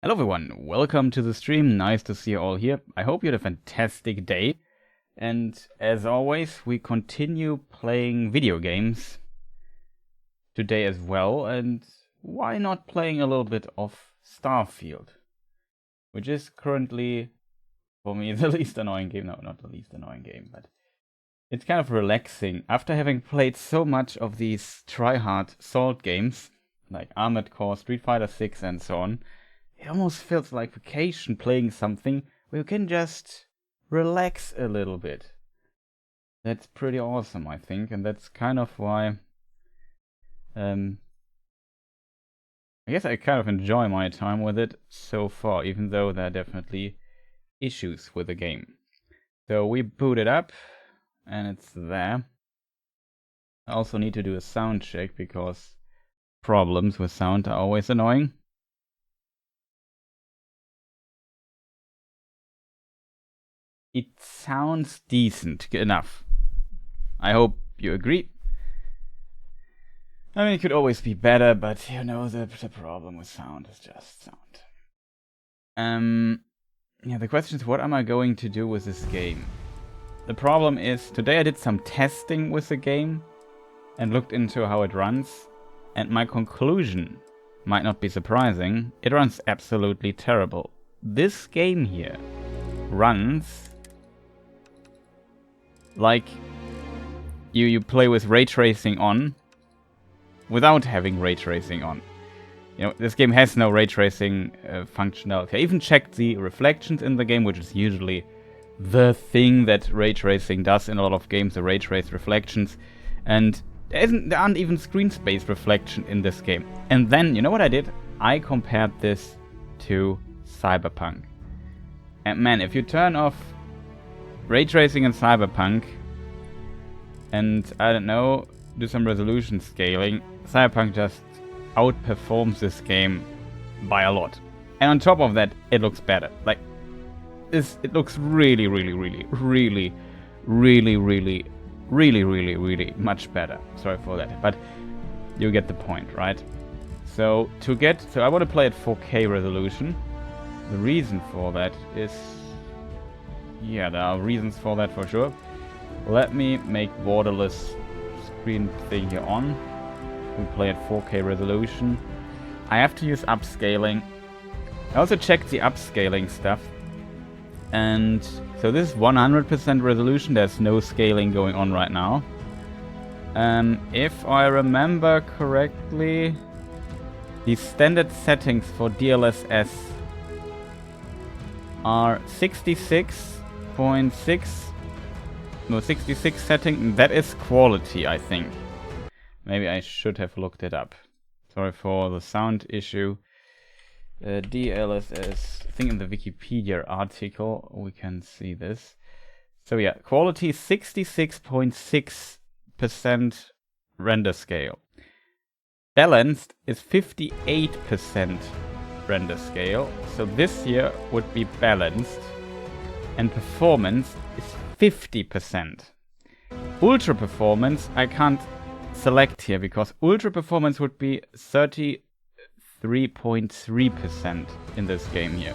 Hello everyone, welcome to the stream. Nice to see you all here. I hope you had a fantastic day. And as always, we continue playing video games today as well. And why not playing a little bit of Starfield? Which is currently, for me, the least annoying game. No, not the least annoying game, but it's kind of relaxing. After having played so much of these try-hard Salt games, like Armored Core, Street Fighter 6 and so on, it almost feels like vacation playing something where you can just relax a little bit. That's pretty awesome, I think, and that's kind of why I guess I kind of enjoy my time with it so far, even though there are definitely issues with the game. So we boot it up, and it's there. I also need to do a sound check, because problems with sound are always annoying. It sounds decent enough. I hope you agree. I mean, it could always be better, but you know, the problem with sound is just sound. Yeah, the question is, what am I going to do with this game? The problem is, today I did some testing with the game and looked into how it runs, and my conclusion might not be surprising. It runs absolutely terrible. This game here runs like you play with ray tracing on without having ray tracing on. You know, this game has no ray tracing functionality. I even checked the reflections in the game, which is usually the thing that ray tracing does in a lot of games, the ray trace reflections. And there aren't even screen space reflection in this game. And then, you know what I did? I compared this to Cyberpunk. And man, if you turn off ray tracing in Cyberpunk and, I don't know, do some resolution scaling, Cyberpunk just outperforms this game by a lot. And on top of that, it looks better. Like, it looks really much better. Sorry for that, but you get the point, right? So I want to play at 4K resolution. The reason for that is, yeah, there are reasons for that for sure. Let me make borderless screen thing here on. We play at 4K resolution. I have to use upscaling. I also checked the upscaling stuff. And so this is 100% resolution. There's no scaling going on right now. If I remember correctly, the standard settings for DLSS are 66.6. No, 66 setting. That is quality, I think. Maybe I should have looked it up. Sorry for the sound issue. DLSS, I think in the Wikipedia article we can see this. So yeah, quality 66.6% render scale. Balanced is 58% render scale. So this here would be balanced. And performance is 50%. Ultra performance I can't select here, because ultra performance would be 33.3% in this game here.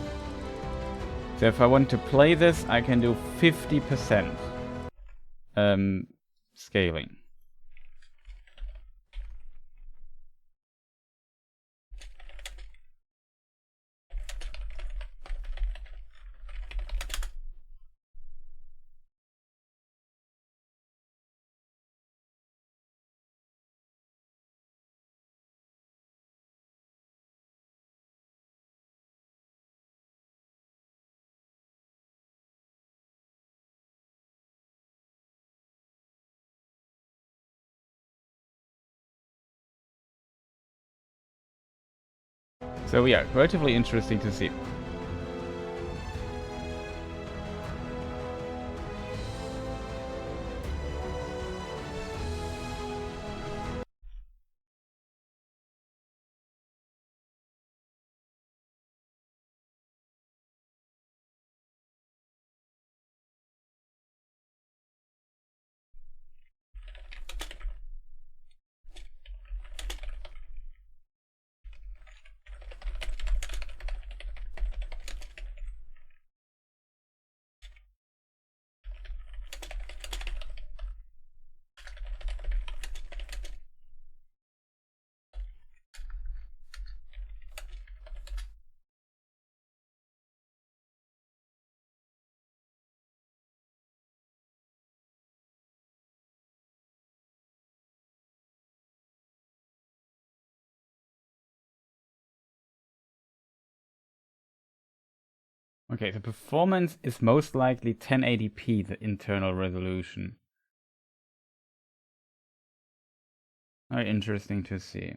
So if I want to play this, I can do 50% scaling. So yeah, relatively interesting to see. Okay, the performance is most likely 1080p, the internal resolution. Very interesting to see.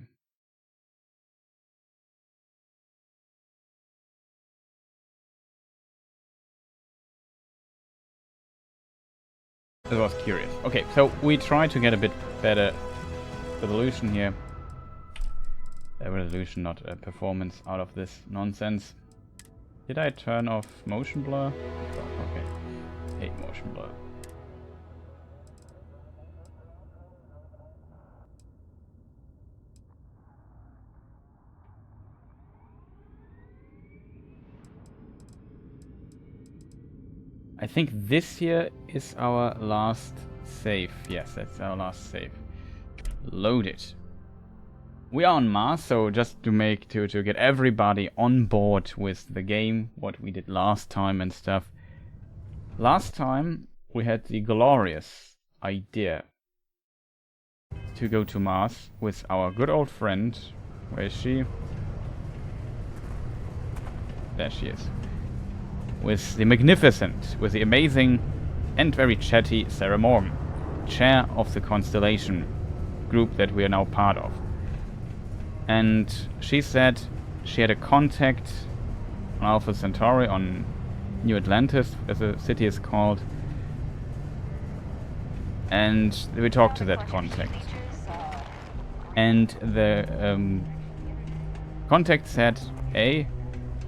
I was curious. Okay, so we try to get a bit better resolution here. Resolution, not performance, out of this nonsense. Did I turn off motion blur? Oh, okay. Hate motion blur. I think this here is our last save. Yes, that's our last save. Load it. We are on Mars, so just to get everybody on board with the game, what we did last time and stuff. Last time we had the glorious idea to go to Mars with our good old friend. Where is she? There she is. With the magnificent, with the amazing and very chatty Sarah Morgan, chair of the Constellation group that we are now part of. And she said she had a contact on Alpha Centauri, on New Atlantis, as the city is called. And we talked to that contact. And the contact said, hey,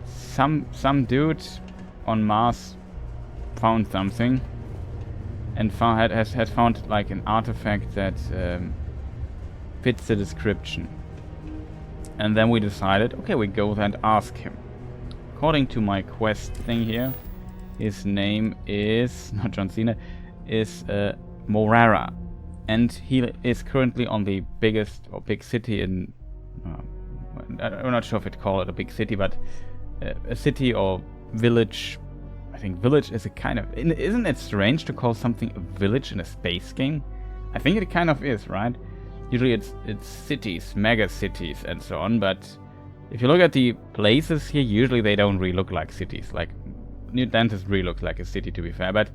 some dude on Mars found something and has found like an artifact that fits the description. And then we decided, okay, we go there and ask him. According to my quest thing here, his name is, not John Cena, is Morara. And he is currently on the biggest or big city in, I'm not sure if it call it a big city, but a city or village. I think village is a kind of, isn't it strange to call something a village in a space game? I think it kind of is, right? Usually it's cities, mega cities and so on, but if you look at the places here, usually they don't really look like cities. Like New Atlantis really looks like a city, to be fair, but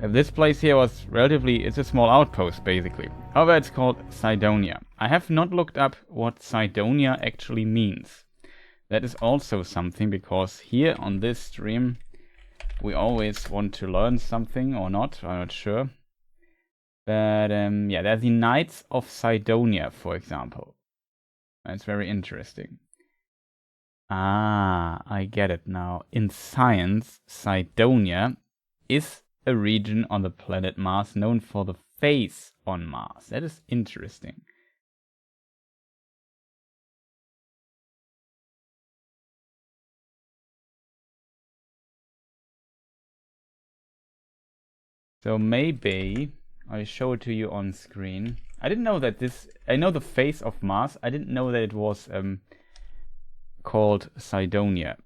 this place here was relatively, it's a small outpost basically. However, it's called Cydonia. I have not looked up what Cydonia actually means. That is also something, because here on this stream we always want to learn something, or not, I'm not sure. But yeah, there's the Knights of Cydonia, for example. That's very interesting. Ah, I get it now. In science, Cydonia is a region on the planet Mars known for the face on Mars. That is interesting. So maybe I show it to you on screen. I didn't know that this... I know the face of Mars. I didn't know that it was called Cydonia.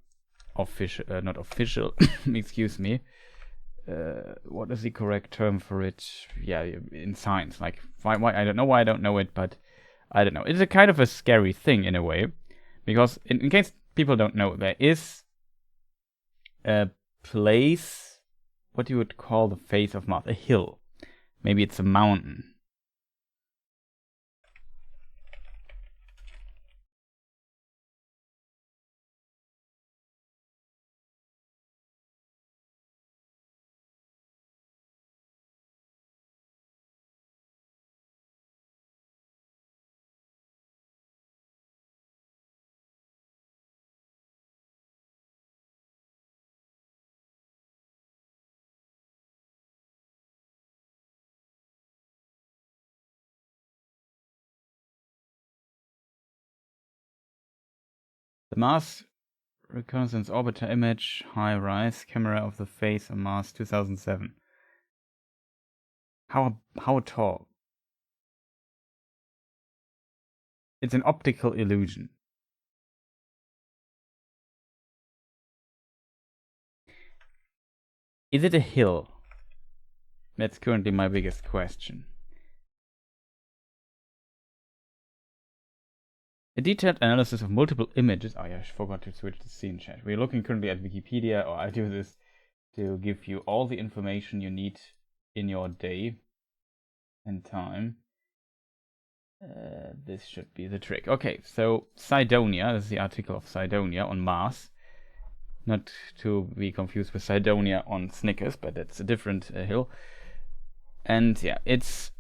Not official. Excuse me. What is the correct term for it? Yeah, in science. Like, why? I don't know why I don't know it, but I don't know. It's a kind of a scary thing in a way. Because, in case people don't know, there is a place... What you would call the face of Mars? A hill. Maybe it's a mountain. The Mars Reconnaissance Orbiter Image High Rise Camera of the Face on Mars 2007. How tall? It's an optical illusion. Is it a hill? That's currently my biggest question. A detailed analysis of multiple images. Oh yeah, I forgot to switch the scene chat. We're looking currently at Wikipedia, or I do this to give you all the information you need in your day and time. This should be the trick. Okay, so Cydonia, this is the article of Cydonia on Mars. Not to be confused with Cydonia on Snickers, but that's a different hill. And yeah, this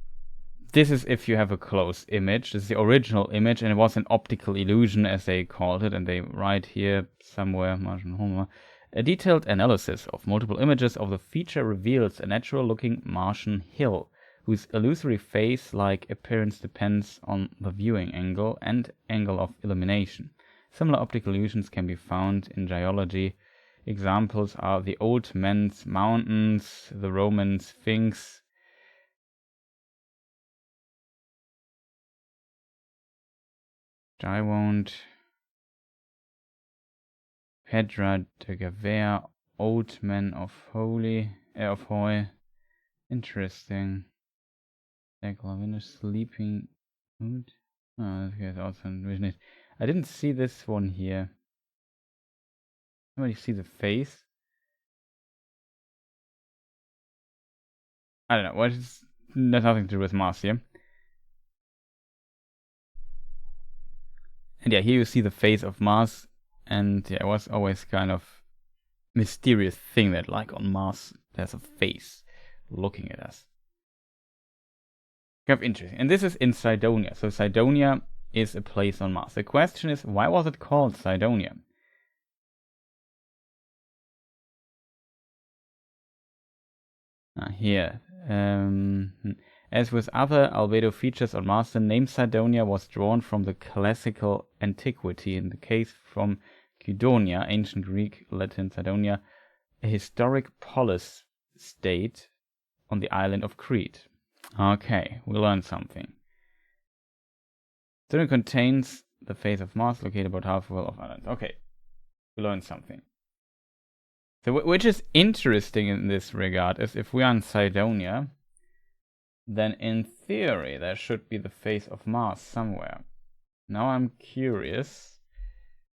is if you have a close image. This is the original image, and it was an optical illusion, as they called it, and they write here somewhere, Martian Homer. A detailed analysis of multiple images of the feature reveals a natural-looking Martian hill, whose illusory face-like appearance depends on the viewing angle and angle of illumination. Similar optical illusions can be found in geology. Examples are the Old Men's Mountains, the Roman Sphinx, Gywond, Pedra de Gaver, Old Men of Hoy. Interesting. Sleeping Mood. Oh, this guy's also envision it. I didn't see this one here. Somebody see the face? I don't know. There's nothing to do with Mars here. And yeah, here you see the face of Mars. And yeah, it was always kind of mysterious thing that, like, on Mars there's a face looking at us. Kind of interesting. And this is in Cydonia. So Cydonia is a place on Mars. The question is, why was it called Cydonia? Here. As with other albedo features on Mars, the name Cydonia was drawn from the classical antiquity. In the case from Cydonia, ancient Greek, Latin Cydonia, a historic polis state on the island of Crete. Okay, we learned something. Cydonia contains the face of Mars, located about halfway of islands. Okay, we learned something. So, which is interesting in this regard is if we are in Cydonia, then in theory there should be the face of Mars somewhere. Now I'm curious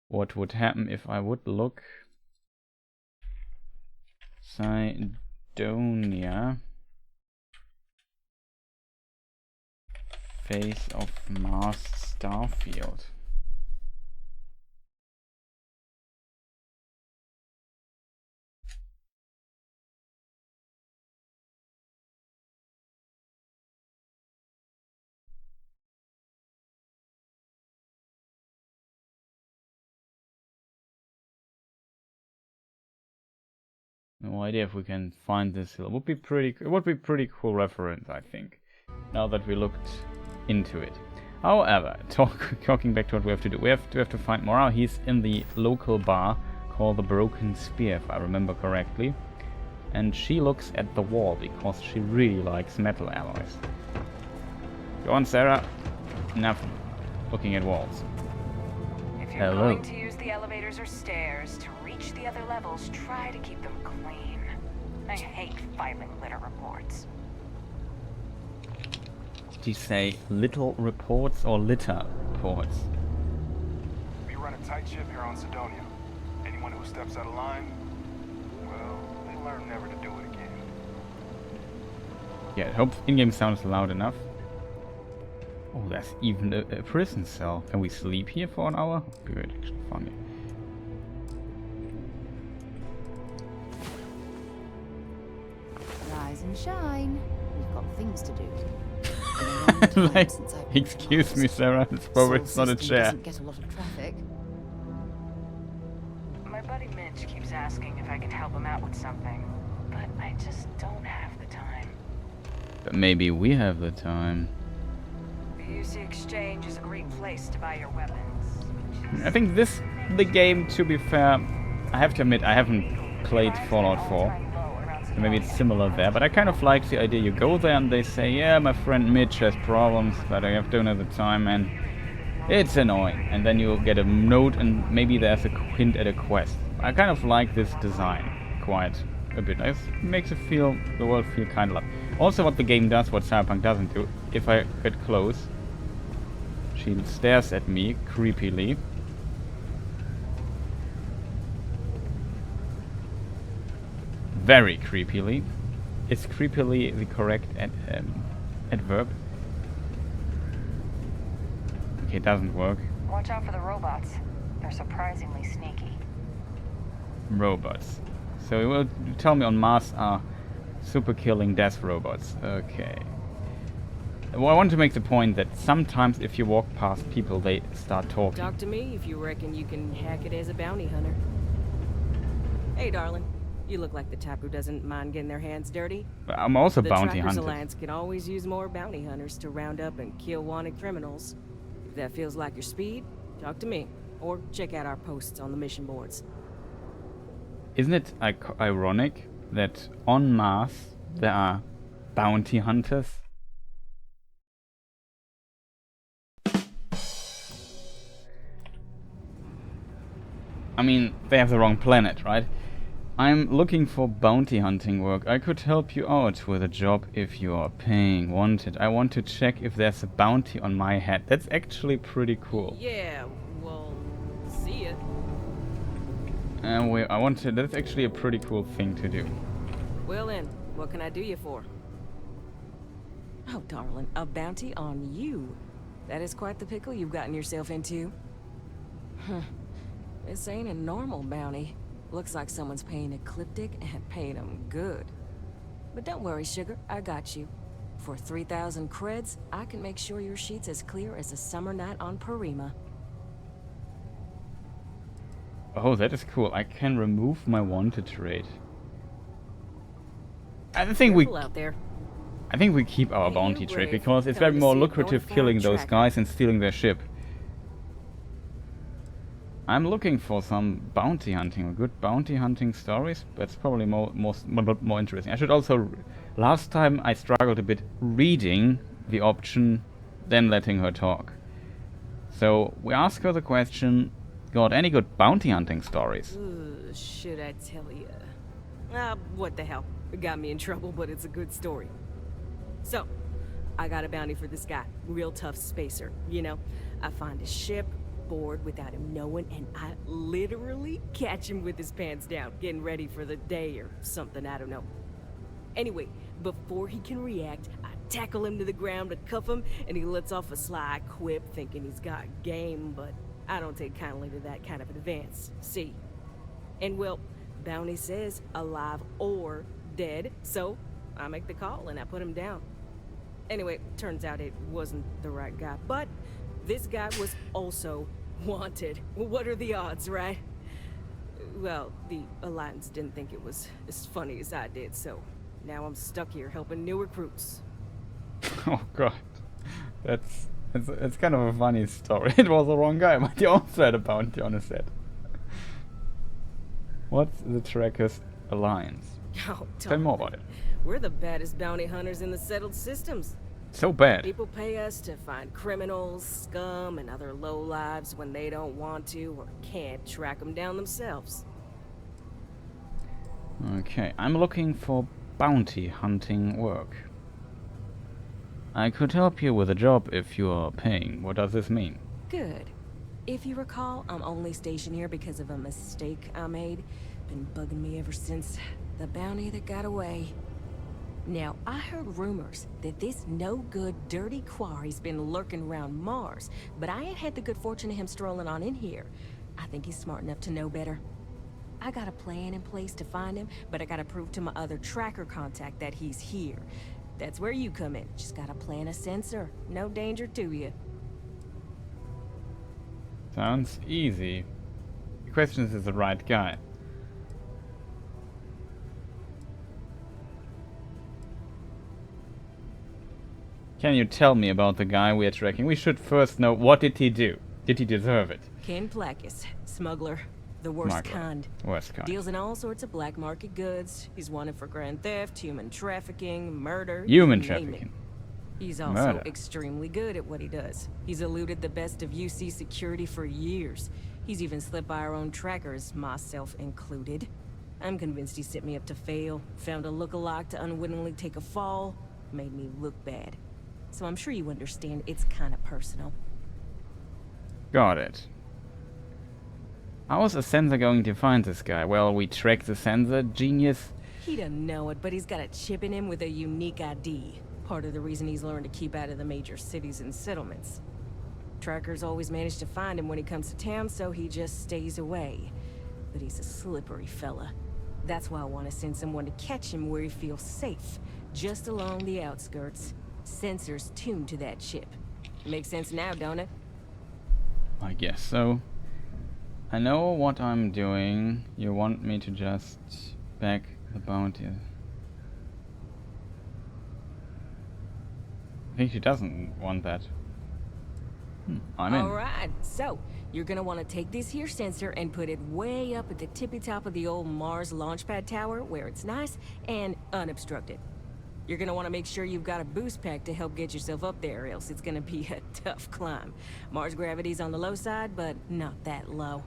what would happen if I would look Cydonia, face of Mars, Starfield. No idea if we can find this hill. It would be pretty cool reference, I think, now that we looked into it. However, talking back to what we have to do, we have to find Mora. He's in the local bar called the Broken Spear, if I remember correctly. And she looks at the wall because she really likes metal alloys. Go on, Sarah. Enough looking at walls. If you're going to use the elevators or stairs to reach the other levels, try to keep them clean. I hate filing litter reports. Did you say little reports or litter reports? We run a tight ship here on Cydonia. Anyone who steps out of line, well, they learn never to do it again. Yeah, I hope in-game sound is loud enough. Oh, there's even a prison cell. Can we sleep here for an hour? Good, actually funny. Rise and shine. We've got things to do. Like, excuse me, Sarah. It's probably not a chair. Doesn't get a lot of traffic. My buddy Mitch keeps asking if I can help him out with something, but I just don't have the time. But maybe we have the time. The UC Exchange is a great place to buy your weapons. I think the game, to be fair, I have to admit, I haven't played Fallout 4. So maybe it's similar there, but I kind of like the idea. You go there and they say, yeah, my friend Mitch has problems, but I don't have the time, and it's annoying. And then you get a note and maybe there's a hint at a quest. I kind of like this design quite a bit. It makes it feel, the world feel kind of alive. Also what the game does, what Cyberpunk doesn't do, if I get close, She stares at me creepily. Very creepily. Is creepily the correct adverb? Okay, it doesn't work. Watch out for the robots. They're surprisingly sneaky. Robots. So you will tell me on Mars are super killing death robots. Okay. Well, I want to make the point that sometimes if you walk past people, they start talking. Talk to me if you reckon you can hack it as a bounty hunter. Hey, darling. You look like the type who doesn't mind getting their hands dirty. But I'm also The bounty Trackers hunter. Alliance can always use more bounty hunters to round up and kill wanted criminals. If that feels like your speed, talk to me. Or check out our posts on the mission boards. Isn't it ironic that on Mars there are bounty hunters? I mean, they have the wrong planet, right? I'm looking for bounty hunting work. I could help you out with a job if you are paying. Wanted. I want to check if there's a bounty on my head. That's actually pretty cool. Yeah, well, see ya. Wait, that's actually a pretty cool thing to do. Well then, what can I do you for? Oh, darling, a bounty on you. That is quite the pickle you've gotten yourself into. Huh. This ain't a normal bounty. Looks like someone's paying Ecliptic and paying them good. But don't worry, sugar, I got you. For 3,000 creds, I can make sure your sheet's as clear as a summer night on Parima. Oh, that is cool. I can remove my wanted rate. I think Careful out there. we keep our Hey, bounty you trade brave. because it's Come very to more see a lucrative bona fide killing those tracker. guys and stealing their ship. I'm looking for some bounty hunting, good bounty hunting stories. That's probably more interesting. I should also. Last time I struggled a bit reading the option, then letting her talk. So we ask her the question: got any good bounty hunting stories? Should I tell ya? What the hell? It got me in trouble, but it's a good story. So, I got a bounty for this guy. Real tough spacer, you know? I find his ship, board without him knowing, and I literally catch him with his pants down, getting ready for the day or something, I don't know. Anyway, before he can react, I tackle him to the ground to cuff him, and he lets off a sly quip thinking he's got game, but I don't take kindly to that kind of advance, see? And well, bounty says alive or dead, so I make the call and I put him down. Anyway, turns out it wasn't the right guy, but this guy was also wanted. What are the odds, right? Well, the Alliance didn't think it was as funny as I did, so now I'm stuck here helping new recruits. Oh god, it's kind of a funny story. It was the wrong guy, but he also had a bounty on his head. What's the Trackers Alliance? Oh, Tell me more about it. We're the baddest bounty hunters in the settled systems. So bad. People pay us to find criminals, scum, and other lowlives when they don't want to or can't track them down themselves. Okay, I'm looking for bounty hunting work. I could help you with a job if you are paying. What does this mean? Good. If you recall, I'm only stationed here because of a mistake I made. Been bugging me ever since. The bounty that got away. Now, I heard rumors that this no-good, dirty quarry's been lurking around Mars, but I ain't had the good fortune of him strolling on in here. I think he's smart enough to know better. I got a plan in place to find him, but I gotta prove to my other tracker contact that he's here. That's where you come in. Just gotta plant a sensor. No danger to you. Sounds easy. The question is the right guy. Can you tell me about the guy we are tracking? We should first know, what did he do? Did he deserve it? Ken Plakis, smuggler. The worst Smuggler. kind. Worst kind. Deals in all sorts of black market goods. He's wanted for grand theft, human trafficking, murder. Human you name it. trafficking. He's also Murder. extremely good at what he does. He's eluded the best of UC security for years. He's even slipped by our own trackers, myself included. I'm convinced he set me up to fail, found a look-alike to unwittingly take a fall, made me look bad. So I'm sure you understand it's kind of personal. Got it. How is a sensor going to find this guy? Well, we track the sensor, genius. He doesn't know it, but he's got a chip in him with a unique ID. Part of the reason he's learned to keep out of the major cities and settlements. Trackers always manage to find him when he comes to town, so he just stays away. But he's a slippery fella. That's why I want to send someone to catch him where he feels safe, just along the outskirts. Sensors tuned to that chip. Makes sense now, don't it? I guess so. I know what I'm doing. You want me to just back the bounty. I think she doesn't want that. I'm in. Alright, so you're gonna want to take this here sensor and put it way up at the tippy top of the old Mars launchpad tower where it's nice and unobstructed. You're gonna want to make sure you've got a boost pack to help get yourself up there, or else it's gonna be a tough climb. Mars gravity's on the low side, but not that low.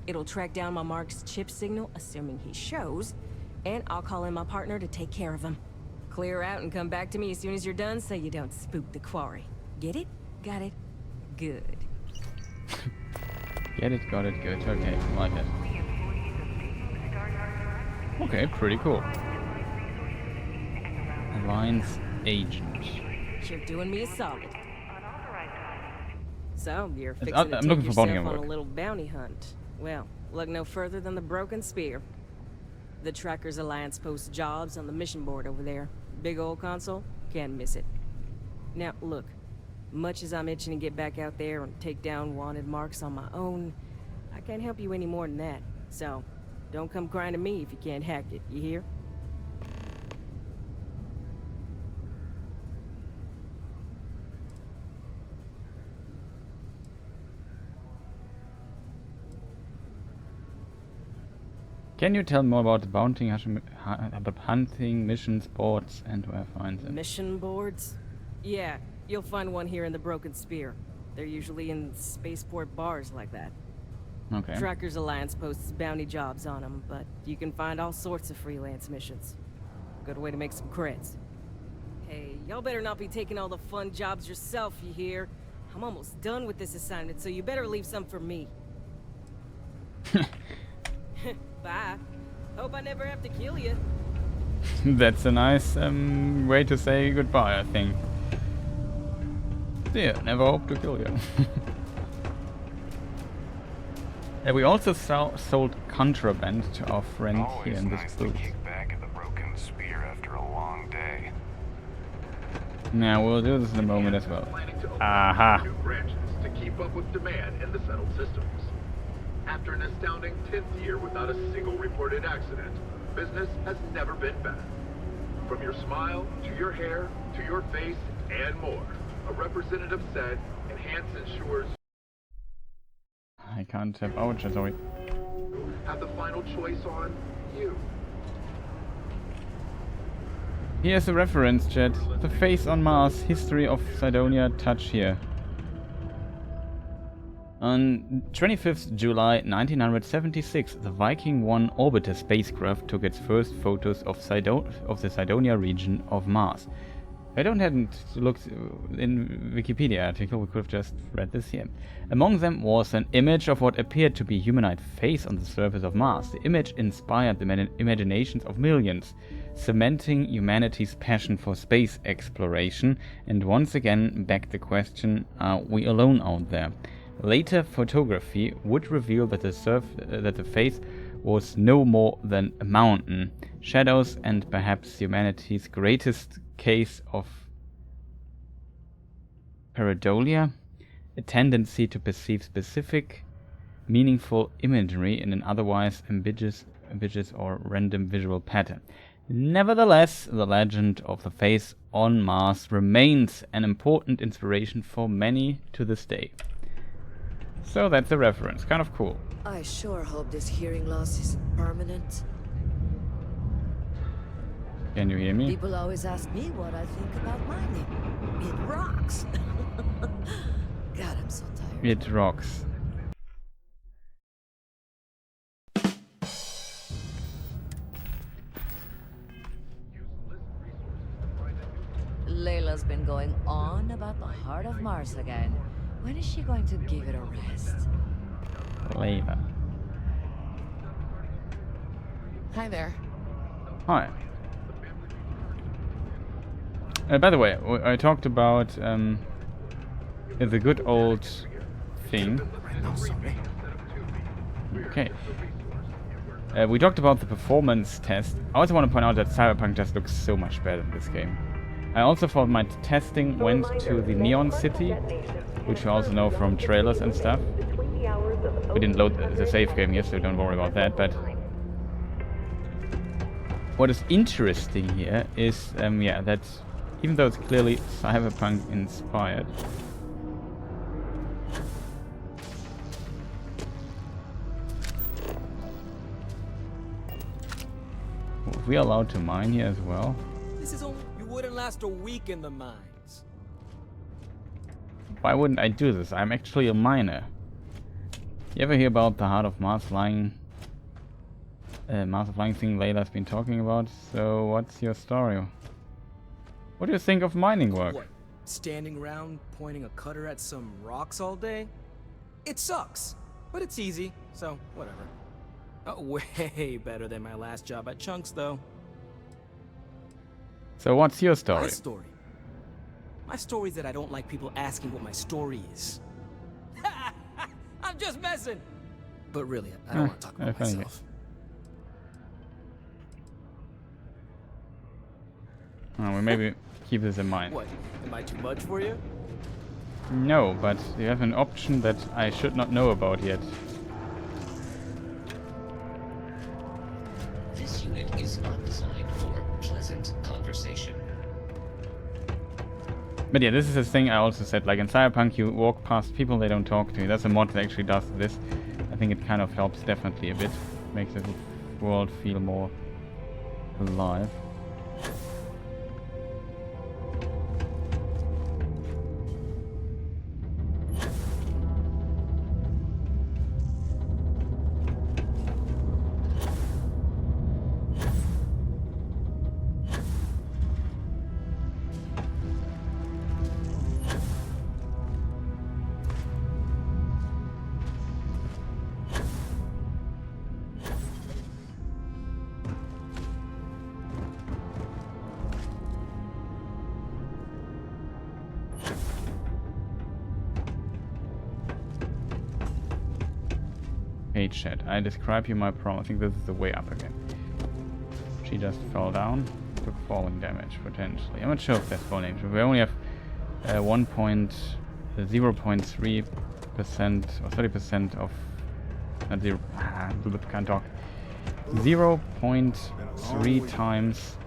It'll track down my Mark's chip signal, assuming he shows, and I'll call in my partner to take care of him. Clear out and come back to me as soon as you're done so you don't spook the quarry. Get it? Got it? Good. Get it, got it, good. Okay, like it. Okay, pretty cool. Alliance agent. You're doing me a solid. So, you're I'm fixing to looking take for bounty yourself on a work. little bounty hunt. Well, look no further than the Broken Spear. The Trackers Alliance posts jobs on the mission board over there. Big old console, can't miss it. Now, look, much as I'm itching to get back out there and take down wanted marks on my own, I can't help you any more than that. So, don't come crying to me if you can't hack it, you hear? Can you tell me more about the hunting missions, boards, and where I find them? Mission boards? Yeah, you'll find one here in the Broken Spear. They're usually in spaceport bars like that. Okay. Trackers Alliance posts bounty jobs on them, but you can find all sorts of freelance missions. Good way to make some creds. Hey, y'all better not be taking all the fun jobs yourself, you hear? I'm almost done with this assignment, so you better leave some for me. Bye. Hope I never have to kill you. That's a nice way to say goodbye, I think. Yeah, never hope to kill you. We also sold contraband to our friend here Always in this nice booth. to kick back at the Broken Spear after a long day. Now we'll do this in a moment as well. Planning to open Aha. new branches to keep up with demand in the settled systems. After an astounding 10th year without a single reported accident, business has never been better. From your smile, to your hair, to your face, and more, a representative said, Enhance ensures I can't have ouch, sorry. you have the final choice on you. Here's a reference, chat. The face on Mars, history of Cydonia, touch here. On 25th July 1976, the Viking 1 orbiter spacecraft took its first photos of the Cydonia region of Mars. I hadn't looked in Wikipedia article, we could have just read this here. Among them was an image of what appeared to be a humanoid face on the surface of Mars. The image inspired the imaginations of millions, cementing humanity's passion for space exploration, and once again begged the question, are we alone out there? Later photography would reveal that the face was no more than a mountain, shadows, and perhaps humanity's greatest case of pareidolia, a tendency to perceive specific, meaningful imagery in an otherwise ambiguous or random visual pattern. Nevertheless, the legend of the face on Mars remains an important inspiration for many to this day. So that's a reference, kind of cool. I sure hope this hearing loss isn't permanent. Can you hear me? People always ask me what I think about mining. It rocks. God, I'm so tired. It rocks. Layla's been going on about the heart of Mars again. When is she going to give it a rest? Later. Hi there. Hi. By the way, I talked about the good old thing. Okay. We talked about the performance test. I also want to point out that Cyberpunk just looks so much better in this game. I also thought my testing went to the Neon City, which you also know from trailers and stuff. We didn't load the save game yet, so don't worry about that, but what is interesting here is, yeah, that even though it's clearly Cyberpunk inspired, are we allowed to mine here as well? This is only, you wouldn't last a week in the mines. Why wouldn't I do this? I'm actually a miner. You ever hear about the Heart of Mars flying thing Layla's been talking about? So what's your story? What do you think of mining work? What? Standing around pointing a cutter at some rocks all day? It sucks, but it's easy, so whatever. Way better than my last job at Chunks, though. So what's your story? My story? My story is that I don't like people asking what my story is. I'm just messing! But really, I don't want to talk about myself. Oh, we maybe keep this in mind. What? Am I too much for you? No, but you have an option that I should not know about yet. This unit is not designed for pleasant conversation. But yeah, this is the thing I also said, like in Cyberpunk you walk past people, they don't talk to you. There's a mod that actually does this. I think it kind of helps definitely a bit. Makes the world feel more alive. Hey chat, I describe you my problem. I think this is the way up again. She just fell down, took falling damage potentially. I'm not sure if that's falling damage. We only have 0.3% or 30% of not zero. Can't talk. 0.3 times.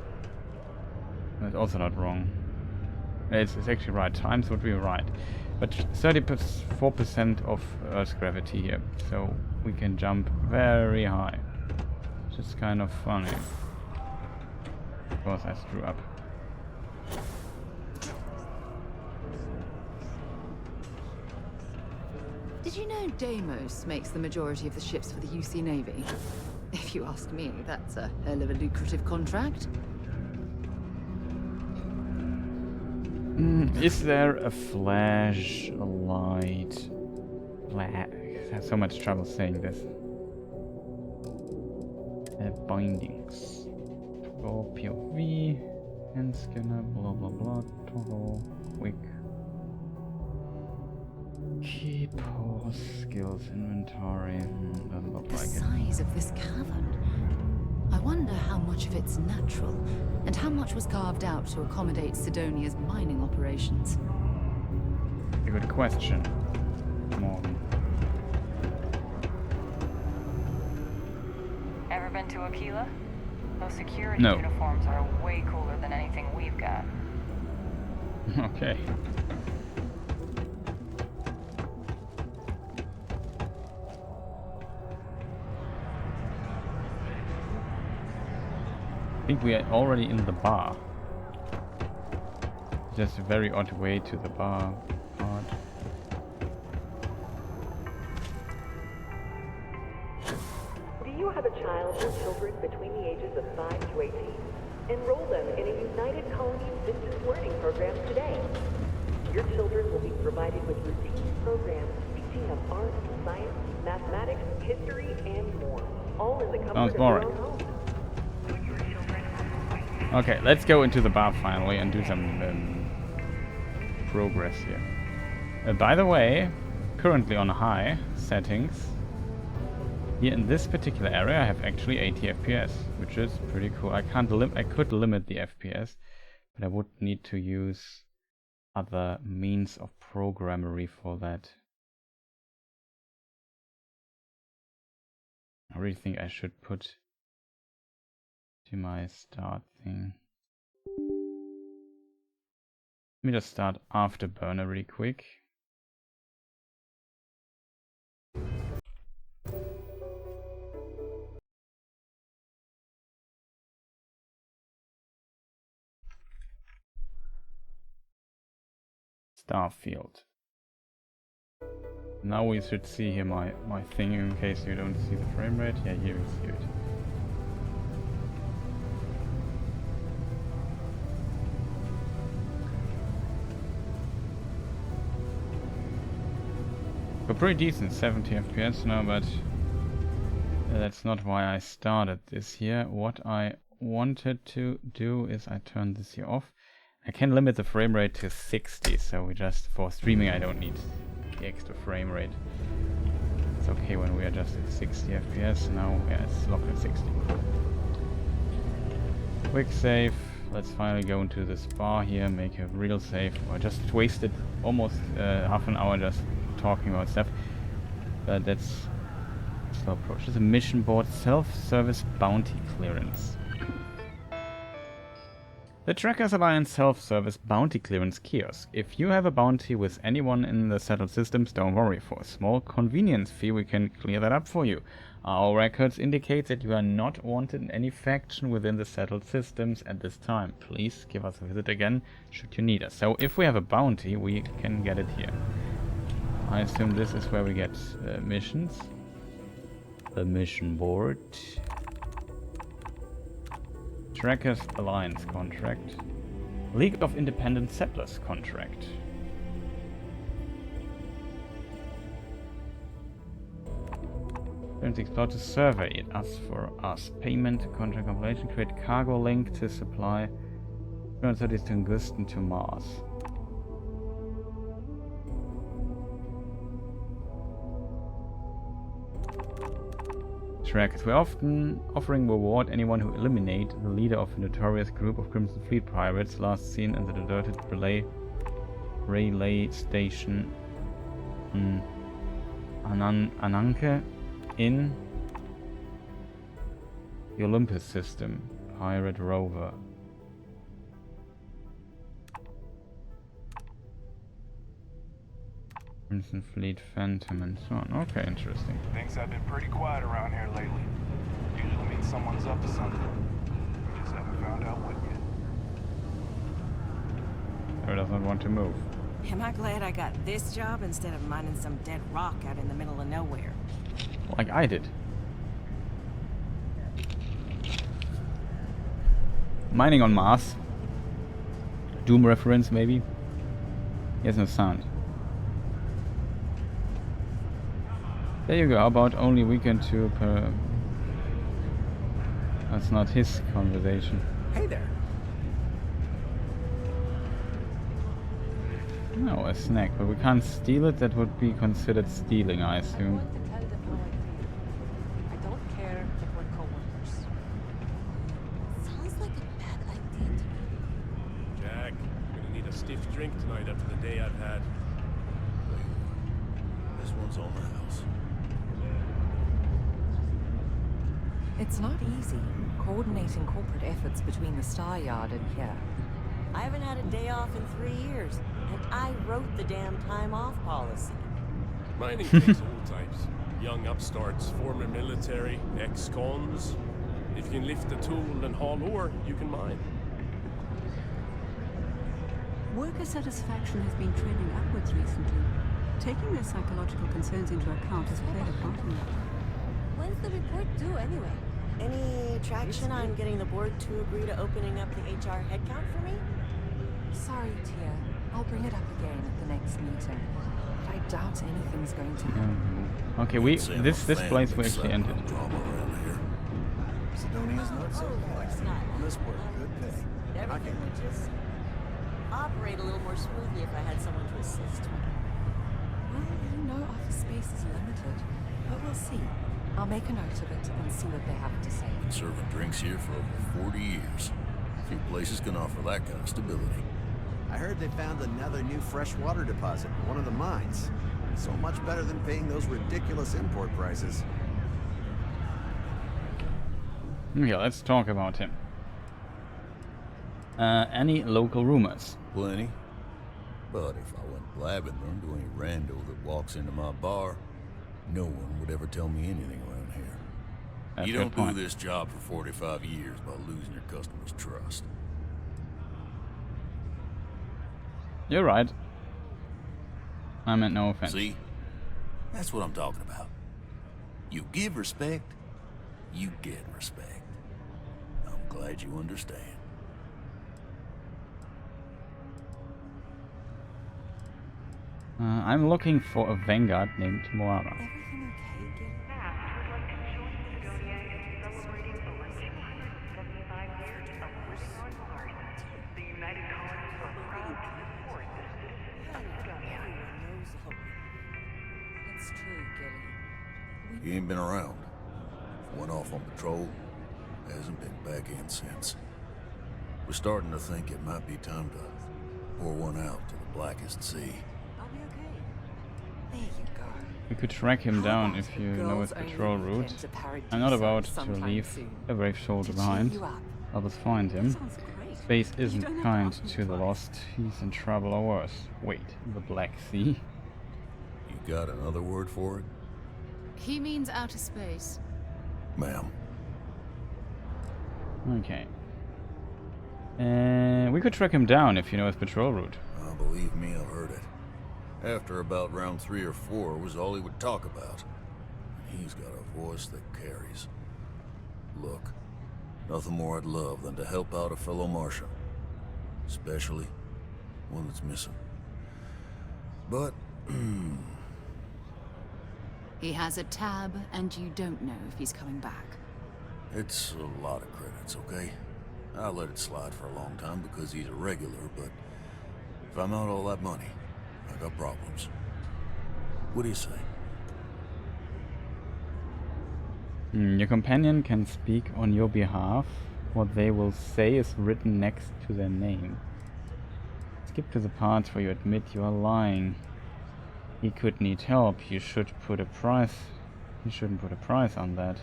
That's also not wrong. It's actually right. Times would be right. But 34% of Earth's gravity here, so we can jump very high. Which is kind of funny. Of course, I screw up. Did you know Deimos makes the majority of the ships for the UC Navy? If you ask me, that's a hell of a lucrative contract. Is there a flashlight? I have so much trouble saying this. Bindings. Toggle POV. Hand scanner. Blah blah blah. Toggle. Quick. Key pause. Skills inventory. Doesn't look like it. The size of this cavern. I wonder how much of it's natural, and how much was carved out to accommodate Sidonia's mining operations. A good question, Morgan. Ever been to Aquila? Those security No. uniforms are way cooler than anything we've got. Okay. I think we are already in the bar. Just a very odd way to the bar part. Do you have a child or children between the ages of 5 to 18? Enroll them in a United Colonies distance learning program today. Your children will be provided with routine programs teaching of art, science, mathematics, history, and more. All in the comfort of your own home. Okay, let's go into the bar finally and do some progress here. By the way, currently on high settings. Here in this particular area I have actually 80 FPS, which is pretty cool. I could limit the FPS, but I would need to use other means of programmery for that. I really think I should put to my start thing. Let me just start Afterburner really quick. Starfield. Now we should see here my thing in case you don't see the frame rate. Yeah, here we see it. We're pretty decent, 70 FPS now, but that's not why I started this here. What I wanted to do is I turn this here off. I can limit the frame rate to 60, so we just, for streaming I don't need the extra frame rate. It's okay when we are just at 60 FPS, now yeah, it's locked at 60. Quick save, let's finally go into this bar here, make a real save. I just wasted almost half an hour just talking about stuff, but that's slow approach. This is a mission board, self-service bounty clearance. The Trackers Alliance self-service bounty clearance kiosk. If you have a bounty with anyone in the settled systems, don't worry. For a small convenience fee, we can clear that up for you. Our records indicate that you are not wanted in any faction within the settled systems at this time. Please give us a visit again should you need us. So if we have a bounty, we can get it here. I assume this is where we get missions. The mission board. Trackers Alliance contract. League of Independent Settlers contract. Don't explore to survey it. Us for us. Payment, contract compilation, create cargo link to supply 230 tungsten to Mars. Trackers. We're often offering reward anyone who eliminate the leader of a notorious group of Crimson Fleet pirates last seen in the deserted relay station Ananke in the Olympus system. Pirate rover. Crimson Fleet Phantom and so on. Okay, interesting. Things have been pretty quiet around here lately. Usually means someone's up to something. We just haven't found out what yet. Or doesn't want to move. Am I glad I got this job instead of mining some dead rock out in the middle of nowhere? Like I did. Mining on Mars. Doom reference maybe. He has no sound. There you go, how about only weekend 2 per... That's not his conversation. Hey there. No, a snack, but we can't steal it. That would be considered stealing, I assume. I don't care if we're co-workers. Sounds like a bad idea to me. Jack, I'm gonna need a stiff drink tonight after the day I've had. This one's on my house. It's not easy, coordinating corporate efforts between the Star Yard and here. I haven't had a day off in 3 years, and I wrote the damn time off policy. Mining takes all types. Young upstarts, former military, ex-cons. If you can lift a tool and haul ore, you can mine. Worker satisfaction has been trending upwards recently. Taking their psychological concerns into account has played a part in that. When's the report due anyway? Any traction on getting the board to agree to opening up the HR headcount for me? Sorry, Tia. I'll bring it up again at the next meeting. But I doubt anything's going to happen. Okay, this place we actually entered. Sidonia's not so bad. Honest work, good pay. Everything would just operate a little more smoothly if I had someone to assist me. Well, you know office space is limited. But we'll see. I'll make a note of it and see what they have to say. Been serving drinks here for over 40 years. Few places can offer that kind of stability. I heard they found another new freshwater deposit in one of the mines. So much better than paying those ridiculous import prices. Yeah, let's talk about him. Any local rumors? Plenty. But if I went blabbing them to any rando that walks into my bar, no one would ever tell me anything around here. That's you a don't good point. do this job for 45 years by losing your customers' trust. You're right. I meant no offense. See? That's what I'm talking about. You give respect, you get respect. I'm glad you understand. I'm looking for a vanguard named Moara. It's true, Gilly. He ain't been around. Went off on patrol. Hasn't been back in since. We're starting to think it might be time to pour one out to the blackest sea. I'll be okay. There you go. We could track him down if you know his patrol route. I'm not about to leave a brave soldier behind. Others find him. Space isn't kind to the lost. He's in trouble or worse. Wait, the Black Sea? You got another word for it? He means outer space. Ma'am. Okay. We could track him down if you know his patrol route. Believe me, I've heard it. After about round 3 or 4 was all he would talk about. He's got a voice that carries. Look, nothing more I'd love than to help out a fellow Martian. Especially one that's missing. But, He has a tab, and you don't know if he's coming back. it's a lot of credits, okay? I'll let it slide for a long time because he's a regular, but if I'm out all that money, I got problems. What do you say? Your companion can speak on your behalf. What they will say is written next to their name. Skip to the parts where you admit you are lying. He could need help. You shouldn't put a price on that.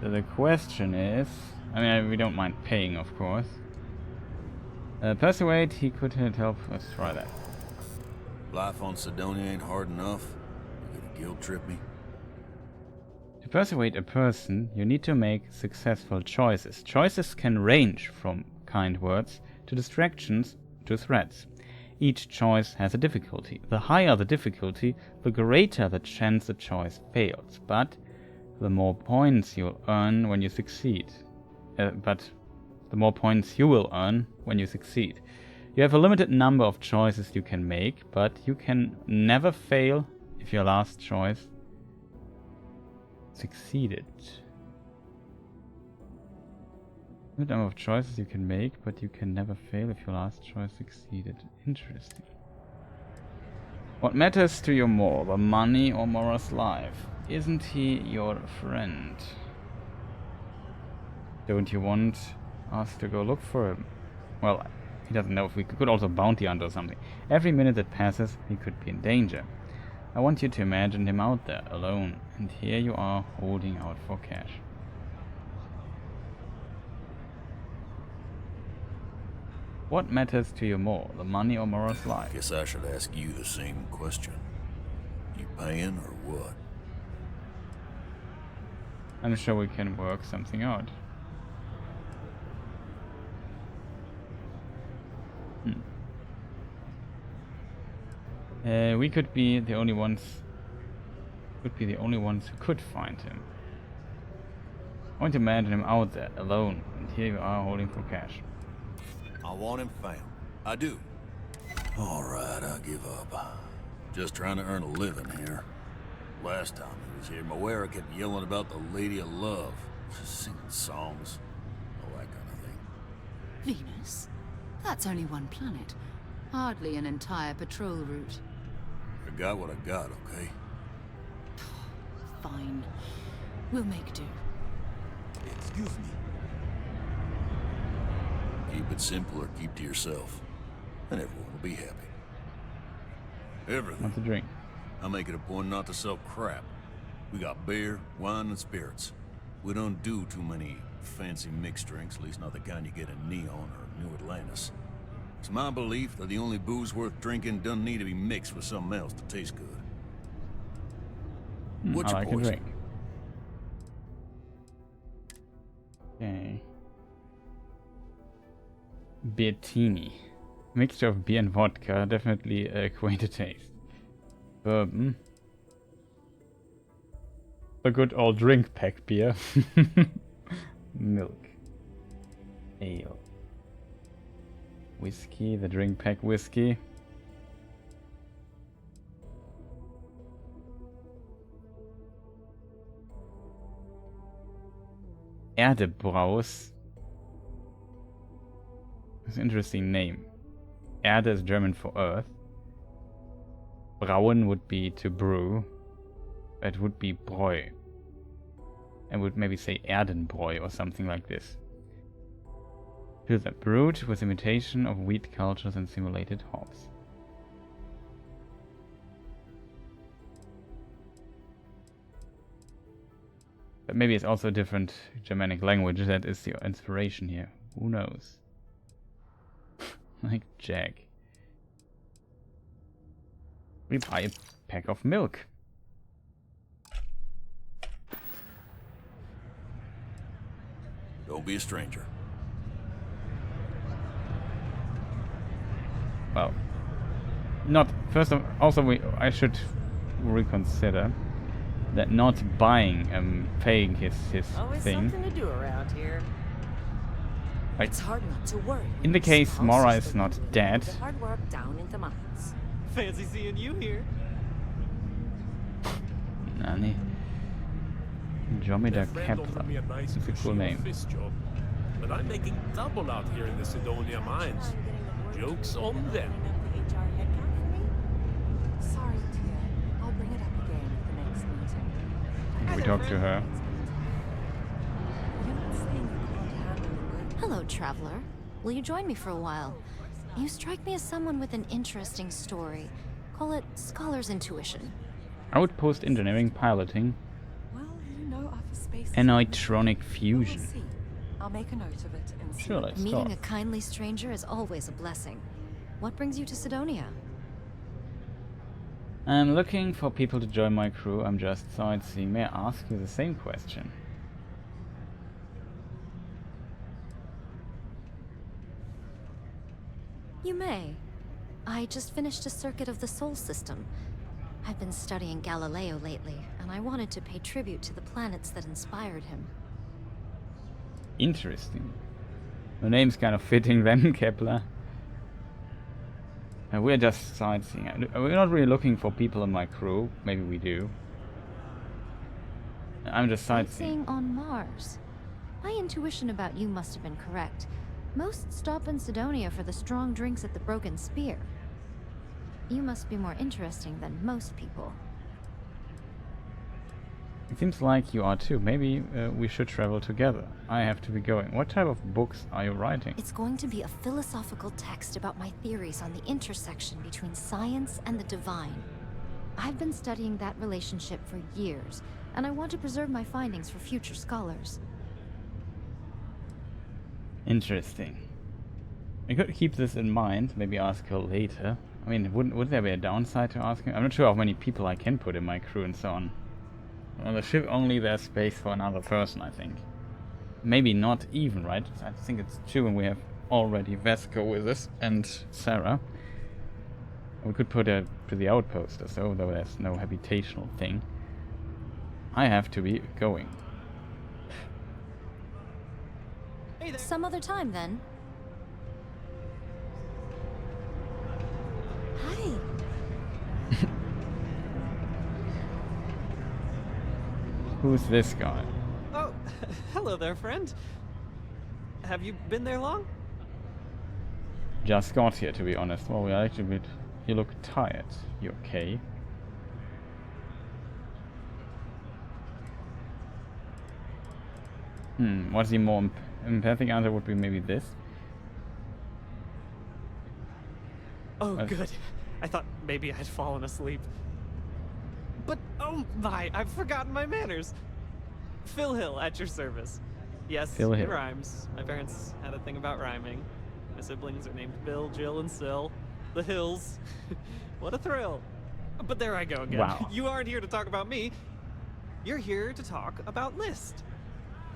So the question is, I mean, we don't mind paying, of course. Persuade, he could help. Let's try that. Life on Sidonia ain't hard enough. You gonna guilt trip me? To persuade a person, you need to make successful choices. Choices can range from kind words to distractions to threats. Each choice has a difficulty. The higher the difficulty, the greater the chance the choice fails. But the more points you'll earn when you succeed. The more points you will earn when you succeed. You have a limited number of choices you can make, but you can never fail if your last choice succeeded. Limited number of choices you can make, but you can never fail if your last choice succeeded. Interesting. What matters to you more, the money or Mora's life? Isn't he your friend? Don't you want us to go look for him? Well, he doesn't know if we could also bounty hunt or something. Every minute that passes, he could be in danger. I want you to imagine him out there, alone, and here you are, holding out for cash. What matters to you more, the money or Mora's life? Guess I should ask you the same question. You paying or what? I'm sure we can work something out. We could be the only ones. Who could find him. I want to imagine him out there, alone, and here you are holding for cash. I want him found. I do. Alright, I give up. Just trying to earn a living here. Last time he was here, Moera kept yelling about the Lady of Love. Just singing songs. All that kind of thing. Venus? That's only one planet. Hardly an entire patrol route. I got what I got, okay? Fine. We'll make do. Excuse me. Keep it simple or keep to yourself. And everyone will be happy. Everything. Want to drink? I make it a point not to sell crap. We got beer, wine, and spirits. We don't do too many fancy mixed drinks, at least not the kind you get in Neon or New Atlantis. It's my belief that the only booze worth drinking doesn't need to be mixed with something else to taste good. What's I your like a poison? drink. Okay. Beertini. Mixture of beer and vodka, definitely a quaint taste. Bourbon. A good old drink pack beer. Milk. Ale. Whiskey, the drink pack whiskey. Erdebraus. That's an interesting name. Erde is German for earth. Brauen would be to brew. It would be Bräu. I would maybe say Erdenbräu or something like this. Pilsner brewed with imitation of wheat cultures and simulated hops. But maybe it's also a different Germanic language that is the inspiration here. Who knows? Like Jack. We buy a pack of milk. Don't be a stranger. Well, not first of also I should reconsider that not buying paying his Always thing. something to do around here. Right. It's hard not to worry. In the case Mora is not dead. The hard work down into mines. Fancy seeing you here. Nani. Jomida Friend offered Kepler. me a nice It's a cool cushy name. office job, but I'm making double out here in the Sidonia mines. Joke's on them. Sorry, dear. I'll bring it up again at the next meeting. We talk to her. You're not saying you can't handle the work. Hello, traveler. Will you join me for a while? You strike me as someone with an interesting story. Call it scholar's intuition. Outpost engineering piloting. Well, you know Office Space. Anitronic We'll fusion. see. I'll make a note of it and see. Sure, let's Meeting talk. a kindly stranger is always a blessing. What brings you to Sidonia? I'm looking for people to join my crew. I'm just sightseeing. May I ask you the same question? You may. I just finished a circuit of the Sol system. I've been studying Galileo lately, and I wanted to pay tribute to the planets that inspired him. Interesting. The name's kind of fitting then, Kepler. We're just sightseeing. We're not really looking for people in my crew. Maybe we do. I'm just sightseeing. Sightseeing on Mars. My intuition about you must have been correct. Most stop in Sidonia for the strong drinks at the Broken Spear. You must be more interesting than most people. It seems like you are too. Maybe we should travel together. I have to be going. What type of books are you writing? It's going to be a philosophical text about my theories on the intersection between science and the divine. I've been studying that relationship for years, and I want to preserve my findings for future scholars. Interesting. I could keep this in mind. Maybe ask her later. I mean, would there be a downside to asking? I'm not sure how many people I can put in my crew and so on. On the ship only there's space for another person, I think. Maybe not even, right? I think it's 2 and we have already Vesco with us and Sarah. We could put her to the outpost or so, though there's no habitational thing. I have to be going. Some other time, then. Hi. Who's this guy? Oh, hello there, friend. Have you been there long? Just got here, to be honest. Well, we are actually a bit... You look tired. You okay? What's the more empathic answer would be maybe this. Oh, good. I thought maybe I'd fallen asleep. But, oh my, I've forgotten my manners. Phil Hill, at your service. Yes, Phil it Hill. rhymes. My parents had a thing about rhyming. My siblings are named Bill, Jill, and Sil. The Hills. What a thrill. But there I go again. Wow. You aren't here to talk about me. You're here to talk about List.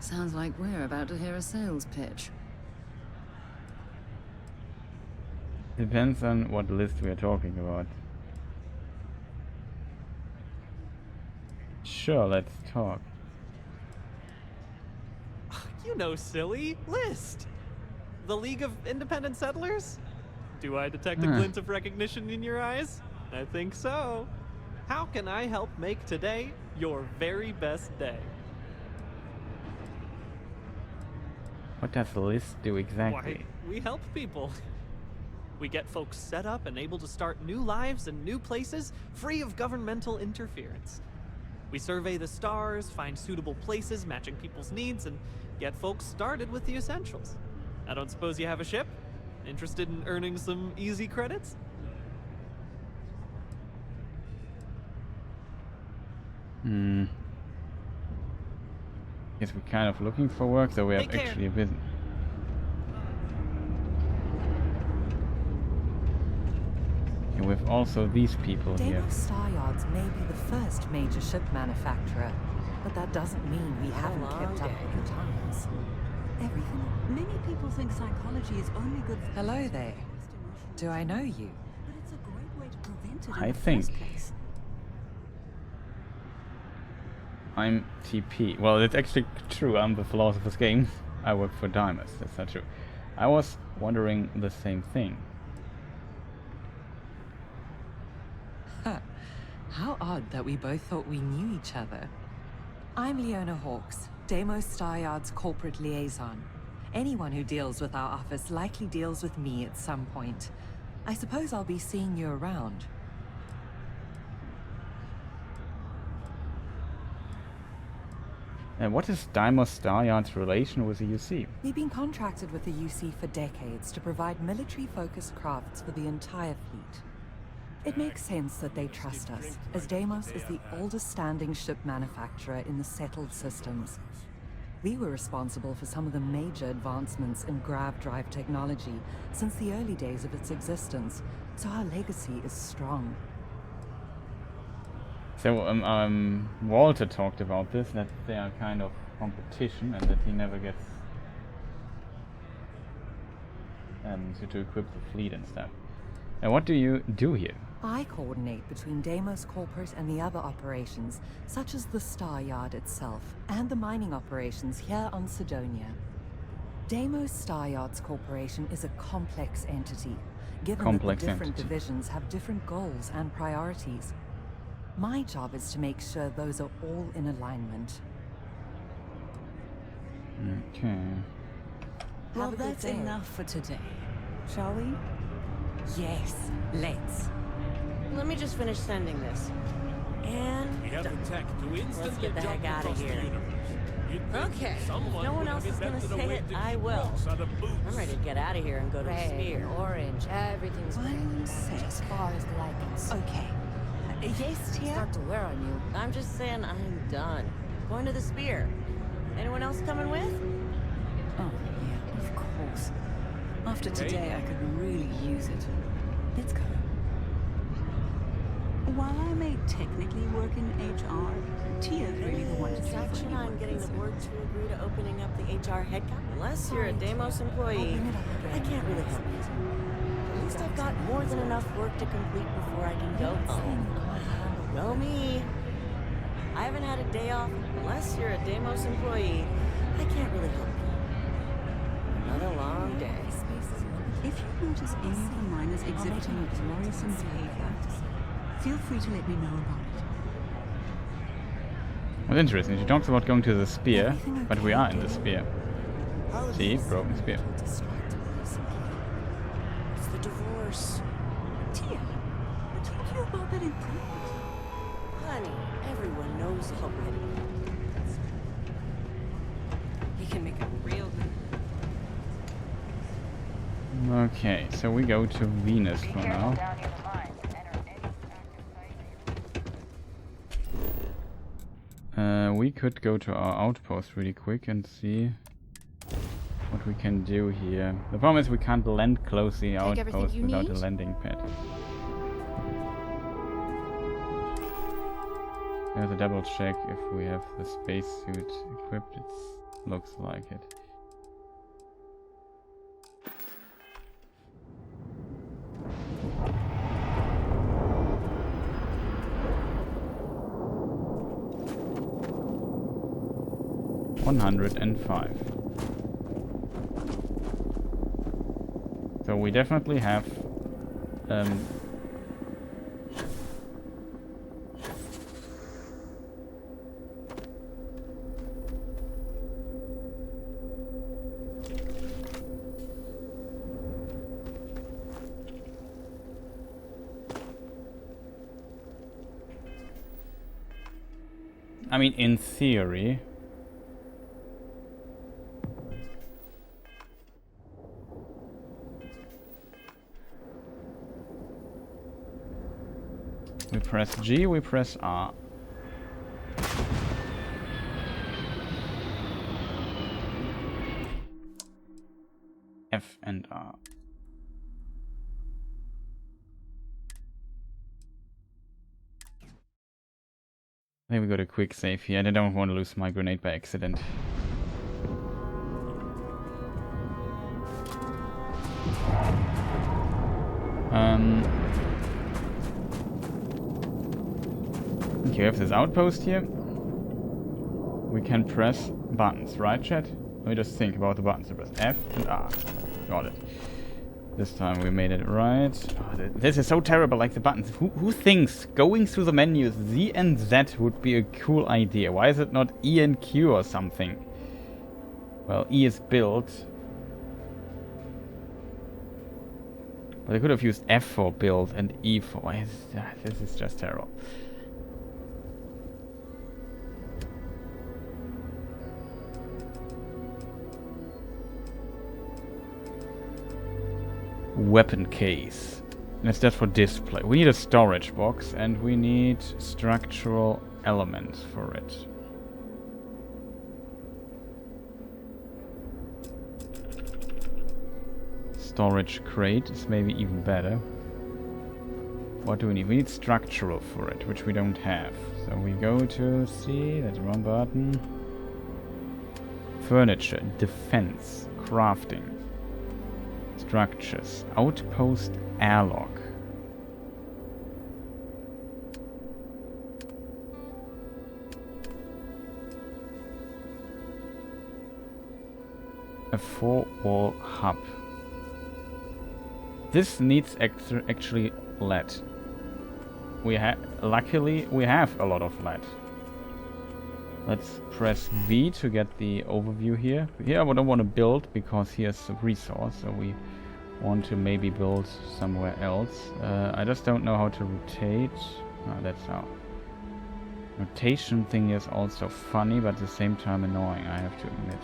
Sounds like we're about to hear a sales pitch. Depends on what list we are talking about. Sure, let's talk. You know, silly. List. The League of Independent Settlers? Do I detect a glint of recognition in your eyes? I think so. How can I help make today your very best day? What does the list do exactly? Why, we help people. We get folks set up and able to start new lives in new places, free of governmental interference. We survey the stars, find suitable places matching people's needs, and get folks started with the essentials. I don't suppose you have a ship? Interested in earning some easy credits? Guess we're kind of looking for work, so we have actually a business. And we have also these people here. Deimos Star Yards may be the first major ship manufacturer, but that doesn't mean we haven't kept up with the times. Everything. Many people think psychology is only good for... Hello there. Do I know you? But it's a great way to prevent it I in the think. first place. I'm TP. Well, it's actually true. I'm the Philosopher's Game. I work for Deimos. That's not true. I was wondering the same thing. Huh. How odd that we both thought we knew each other. I'm Leona Hawks, Deimos Star Yard's corporate liaison. Anyone who deals with our office likely deals with me at some point. I suppose I'll be seeing you around. And what is Deimos Star Yard's relation with the UC? We've been contracted with the UC for decades to provide military-focused crafts for the entire fleet. It makes sense that they trust us, as Deimos is the oldest standing ship manufacturer in the settled systems. We were responsible for some of the major advancements in grav drive technology since the early days of its existence, so our legacy is strong. So Walter talked about this, that they are kind of competition and that he never gets to equip the fleet and stuff. And what do you do here? I coordinate between Deimos Corporate and the other operations, such as the Star Yard itself, and the mining operations here on Sidonia. Deimos Star Yards Corporation is a complex entity, given that the different divisions have different goals and priorities. My job is to make sure those are all in alignment. Okay. Well, that's enough for today. Shall we? Yes, let's. Let me just finish sending this. And We have the tech to instantly let's get the heck jump out of across the here. universe. You'd think Okay, if someone no one would else have is gonna invented a say way it, to I keep will. rocks out of boots. I'm ready to get out of here and go to the Red, spear. orange, everything's One sec. as far as the light can see. Okay. Yes, Tia? Start to wear on you. I'm just saying I'm done. Going to the spear. Anyone else coming with? Oh, yeah, of course. After today, I could really use it. Let's go. While I may technically work in HR, Tia's really the one to see for Action any on work getting the concern. board to agree to opening up the HR headcount. Unless you're a Deimos employee, I can't really help you. At least I've got more than enough work to complete before I can go home. Go me. I haven't had a day off. Unless you're a Deimos employee, I can't really help you. Another long day. If you notice any of the miners exhibiting worrisome behavior, feel free to let me know about it. What's interesting, she talks about going to the spear, but we are in the spear. See, broken spear. It's the divorce. Tia, I told you about that in private. Honey, everyone knows already. He can make it real good. Okay, so we go to Venus for now. We could go to our outpost really quick and see what we can do here. The problem is we can't land close to the outpost without a landing pad. There's a double check if we have the spacesuit equipped. It looks like it. $105. So we definitely have I mean, in theory, we press G, we press R. F and R. I think we got a quick save here, and I don't want to lose my grenade by accident. Okay, we have this outpost here. We can press buttons, right, chat? Let me just think about the buttons. Press F and R. Got it. This time we made it right. Oh, this is so terrible, like the buttons. Who thinks going through the menus Z and Z would be a cool idea? Why is it not E and Q or something? Well, E is build. But I could have used F for build and E for... Why is that? This is just terrible. Weapon case. And it's just for display. We need a storage box and we need structural elements for it. Storage crate is maybe even better. What do we need? We need structural for it, which we don't have. So we go to C, that's the wrong button. Furniture, defense, crafting. Structures, outpost airlock. A 4-wall hub. This needs actually lead. Luckily we have a lot of lead. Let's press V to get the overview here. Here I don't want to build because here's a resource, so we want to maybe build somewhere else. I just don't know how to rotate. That's how. Rotation thing is also funny, but at the same time annoying, I have to admit.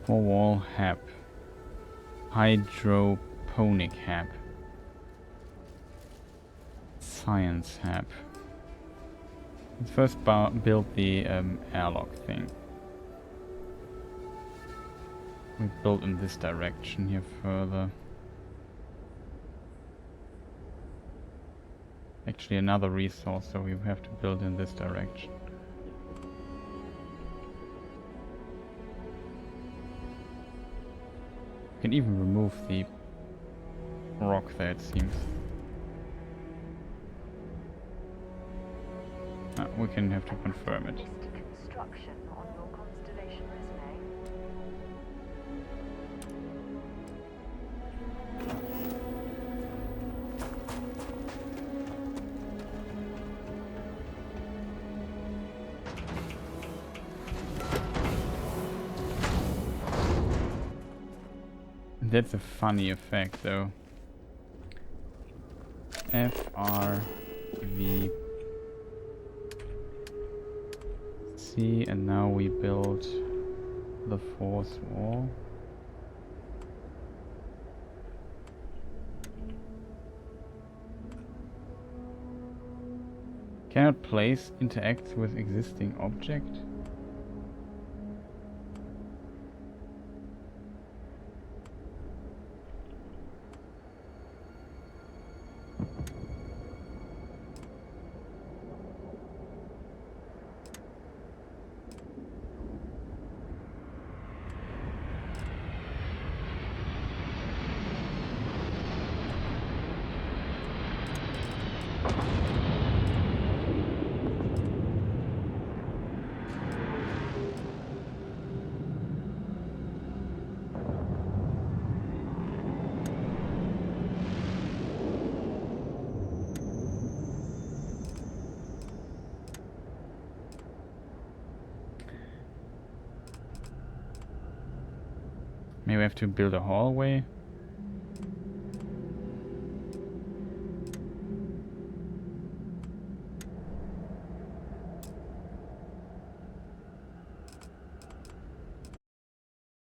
Four-wall hab. Hydroponic hab. Science hab. Let's first build the airlock thing. We build in this direction here further. Actually another resource, so we have to build in this direction. You can even remove the rock there, it seems. We can have to confirm it. Construction on your constellation resume. That's a funny effect though. FRV C, and now we build the fourth wall. Cannot place interacts with existing object. Maybe we have to build a hallway.